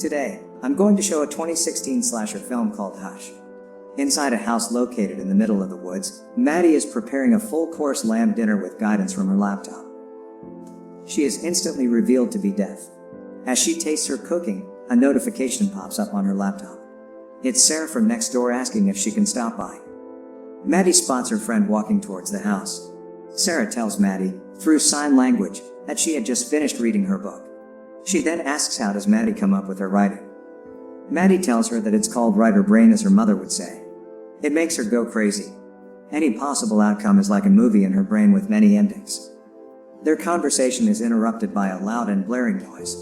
Today, I'm going to show a 2016 slasher film called Hush. Inside a house located in the middle of the woods, Maddie is preparing a full-course lamb dinner with guidance from her laptop. She is instantly revealed to be deaf. As she tastes her cooking, a notification pops up on her laptop. It's Sarah from next door asking if she can stop by. Maddie spots her friend walking towards the house. Sarah tells Maddie, through sign language, that she had just finished reading her book. She then asks how does Maddie come up with her writing. Maddie tells her that it's called writer brain, as her mother would say. It makes her go crazy. Any possible outcome is like a movie in her brain with many endings. Their conversation is interrupted by a loud and blaring noise.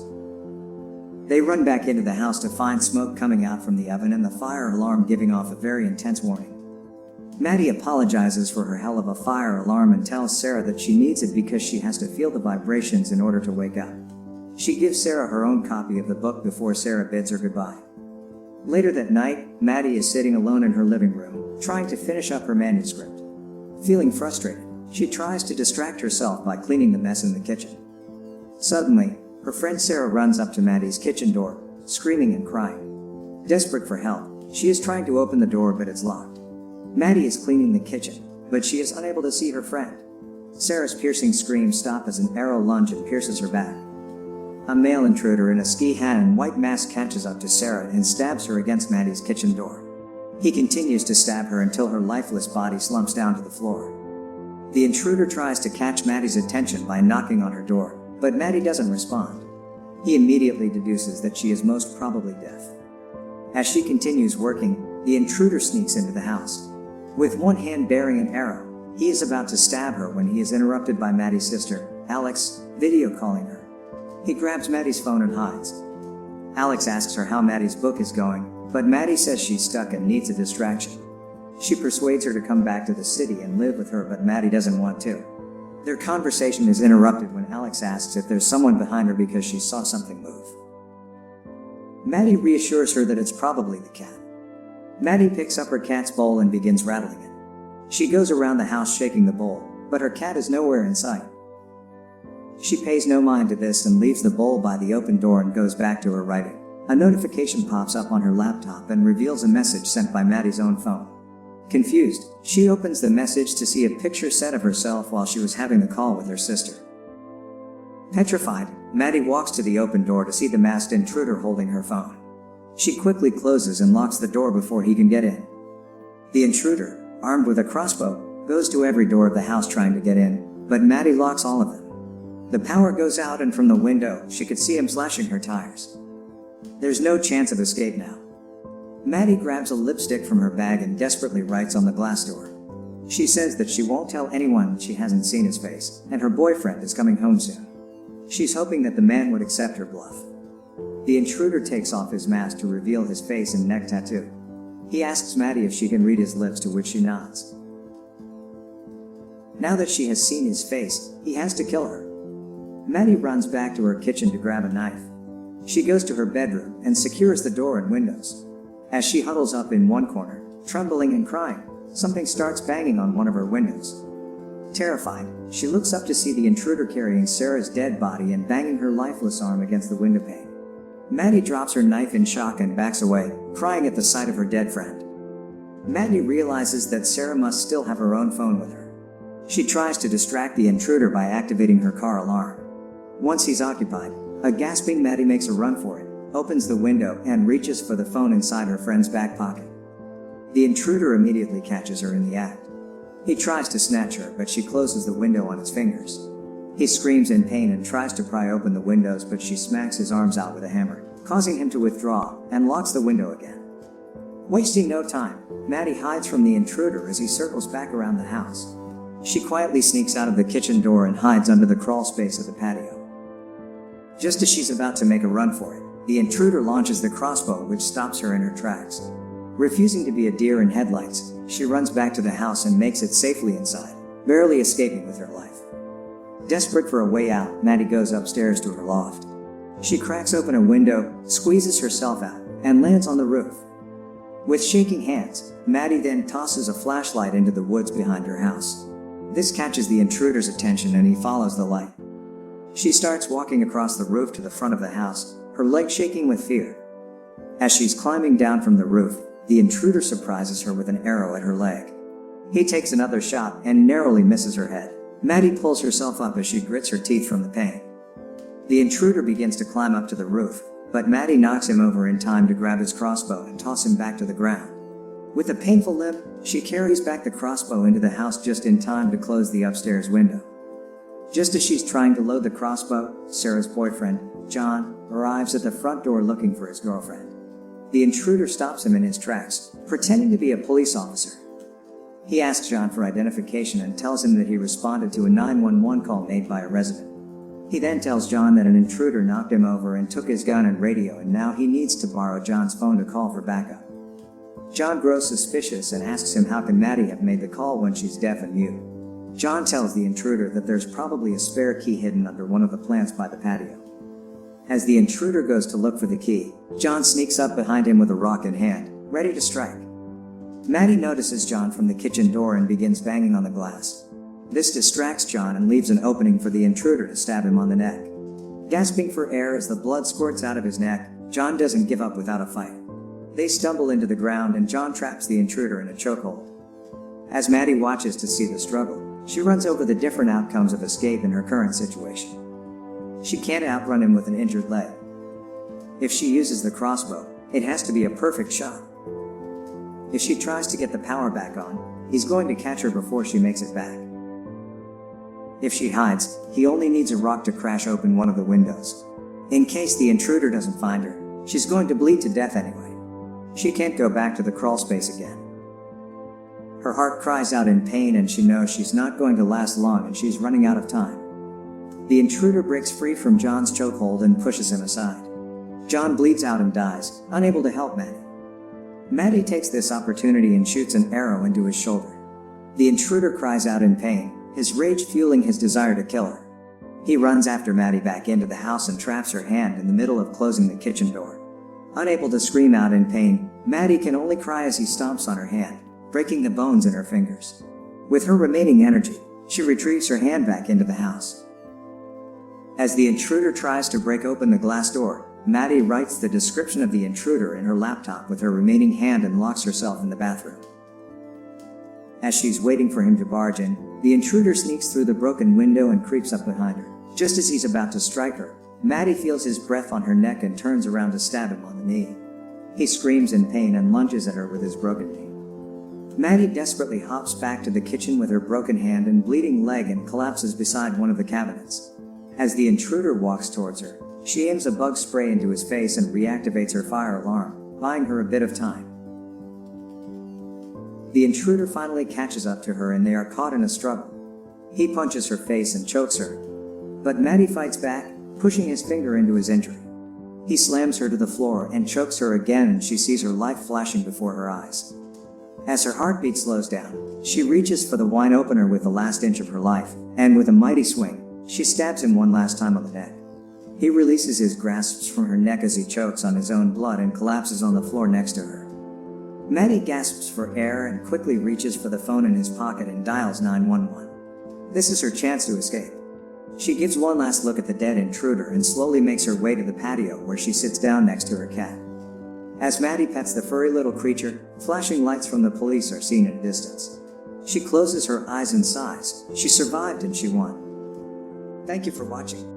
They run back into the house to find smoke coming out from the oven and the fire alarm giving off a very intense warning. Maddie apologizes for her hell of a fire alarm and tells Sarah that she needs it because she has to feel the vibrations in order to wake up. She gives Sarah her own copy of the book before Sarah bids her goodbye. Later that night, Maddie is sitting alone in her living room, trying to finish up her manuscript. Feeling frustrated, she tries to distract herself by cleaning the mess in the kitchen. Suddenly, her friend Sarah runs up to Maddie's kitchen door, screaming and crying. Desperate for help, she is trying to open the door but it's locked. Maddie is cleaning the kitchen, but she is unable to see her friend. Sarah's piercing screams stop as an arrow lunges and pierces her back. A male intruder in a ski hat and white mask catches up to Sarah and stabs her against Maddie's kitchen door. He continues to stab her until her lifeless body slumps down to the floor. The intruder tries to catch Maddie's attention by knocking on her door, but Maddie doesn't respond. He immediately deduces that she is most probably deaf. As she continues working, the intruder sneaks into the house. With one hand bearing an arrow, he is about to stab her when he is interrupted by Maddie's sister, Alex, video calling her. He grabs Maddie's phone and hides. Alex asks her how Maddie's book is going, but Maddie says she's stuck and needs a distraction. She persuades her to come back to the city and live with her, but Maddie doesn't want to. Their conversation is interrupted when Alex asks if there's someone behind her because she saw something move. Maddie reassures her that it's probably the cat. Maddie picks up her cat's bowl and begins rattling it. She goes around the house shaking the bowl, but her cat is nowhere in sight. She pays no mind to this and leaves the bowl by the open door and goes back to her writing. A notification pops up on her laptop and reveals a message sent by Maddie's own phone. Confused, she opens the message to see a picture set of herself while she was having the call with her sister. Petrified, Maddie walks to the open door to see the masked intruder holding her phone. She quickly closes and locks the door before he can get in. The intruder, armed with a crossbow, goes to every door of the house trying to get in, but Maddie locks all of them. The power goes out and from the window, she could see him slashing her tires. There's no chance of escape now. Maddie grabs a lipstick from her bag and desperately writes on the glass door. She says that she won't tell anyone she hasn't seen his face, and her boyfriend is coming home soon. She's hoping that the man would accept her bluff. The intruder takes off his mask to reveal his face and neck tattoo. He asks Maddie if she can read his lips, to which she nods. Now that she has seen his face, he has to kill her. Maddie runs back to her kitchen to grab a knife. She goes to her bedroom and secures the door and windows. As she huddles up in one corner, trembling and crying, something starts banging on one of her windows. Terrified, she looks up to see the intruder carrying Sarah's dead body and banging her lifeless arm against the window pane. Maddie drops her knife in shock and backs away, crying at the sight of her dead friend. Maddie realizes that Sarah must still have her own phone with her. She tries to distract the intruder by activating her car alarm. Once he's occupied, a gasping Maddie makes a run for it, opens the window, and reaches for the phone inside her friend's back pocket. The intruder immediately catches her in the act. He tries to snatch her, but she closes the window on his fingers. He screams in pain and tries to pry open the windows, but she smacks his arms out with a hammer, causing him to withdraw, and locks the window again. Wasting no time, Maddie hides from the intruder as he circles back around the house. She quietly sneaks out of the kitchen door and hides under the crawl space of the patio. Just as she's about to make a run for it, the intruder launches the crossbow, which stops her in her tracks. Refusing to be a deer in headlights, she runs back to the house and makes it safely inside, barely escaping with her life. Desperate for a way out, Maddie goes upstairs to her loft. She cracks open a window, squeezes herself out, and lands on the roof. With shaking hands, Maddie then tosses a flashlight into the woods behind her house. This catches the intruder's attention and he follows the light. She starts walking across the roof to the front of the house, her legs shaking with fear. As she's climbing down from the roof, the intruder surprises her with an arrow at her leg. He takes another shot and narrowly misses her head. Maddie pulls herself up as she grits her teeth from the pain. The intruder begins to climb up to the roof, but Maddie knocks him over in time to grab his crossbow and toss him back to the ground. With a painful limp, she carries back the crossbow into the house just in time to close the upstairs window. Just as she's trying to load the crossbow, Sarah's boyfriend, John, arrives at the front door looking for his girlfriend. The intruder stops him in his tracks, pretending to be a police officer. He asks John for identification and tells him that he responded to a 911 call made by a resident. He then tells John that an intruder knocked him over and took his gun and radio, and now he needs to borrow John's phone to call for backup. John grows suspicious and asks him how can Maddie have made the call when she's deaf and mute. John tells the intruder that there's probably a spare key hidden under one of the plants by the patio. As the intruder goes to look for the key, John sneaks up behind him with a rock in hand, ready to strike. Maddie notices John from the kitchen door and begins banging on the glass. This distracts John and leaves an opening for the intruder to stab him on the neck. Gasping for air as the blood squirts out of his neck, John doesn't give up without a fight. They stumble into the ground and John traps the intruder in a chokehold. As Maddie watches to see the struggle, she runs over the different outcomes of escape in her current situation. She can't outrun him with an injured leg. If she uses the crossbow, it has to be a perfect shot. If she tries to get the power back on, he's going to catch her before she makes it back. If she hides, he only needs a rock to crash open one of the windows. In case the intruder doesn't find her, she's going to bleed to death anyway. She can't go back to the crawl space again. Her heart cries out in pain and she knows she's not going to last long and she's running out of time. The intruder breaks free from John's chokehold and pushes him aside. John bleeds out and dies, unable to help Maddie. Maddie takes this opportunity and shoots an arrow into his shoulder. The intruder cries out in pain, his rage fueling his desire to kill her. He runs after Maddie back into the house and traps her hand in the middle of closing the kitchen door. Unable to scream out in pain, Maddie can only cry as he stomps on her hand, breaking the bones in her fingers. With her remaining energy, she retrieves her hand back into the house. As the intruder tries to break open the glass door, Maddie writes the description of the intruder in her laptop with her remaining hand and locks herself in the bathroom. As she's waiting for him to barge in, the intruder sneaks through the broken window and creeps up behind her. Just as he's about to strike her, Maddie feels his breath on her neck and turns around to stab him on the knee. He screams in pain and lunges at her with his broken knee. Maddie desperately hops back to the kitchen with her broken hand and bleeding leg and collapses beside one of the cabinets. As the intruder walks towards her, she aims a bug spray into his face and reactivates her fire alarm, buying her a bit of time. The intruder finally catches up to her and they are caught in a struggle. He punches her face and chokes her. But Maddie fights back, pushing his finger into his injury. He slams her to the floor and chokes her again and she sees her life flashing before her eyes. As her heartbeat slows down, she reaches for the wine opener with the last inch of her life, and with a mighty swing, she stabs him one last time on the neck. He releases his grasps from her neck as he chokes on his own blood and collapses on the floor next to her. Maddie gasps for air and quickly reaches for the phone in his pocket and dials 911. This is her chance to escape. She gives one last look at the dead intruder and slowly makes her way to the patio where she sits down next to her cat. As Maddie pets the furry little creature, flashing lights from the police are seen at a distance. She closes her eyes and sighs. She survived and she won. Thank you for watching.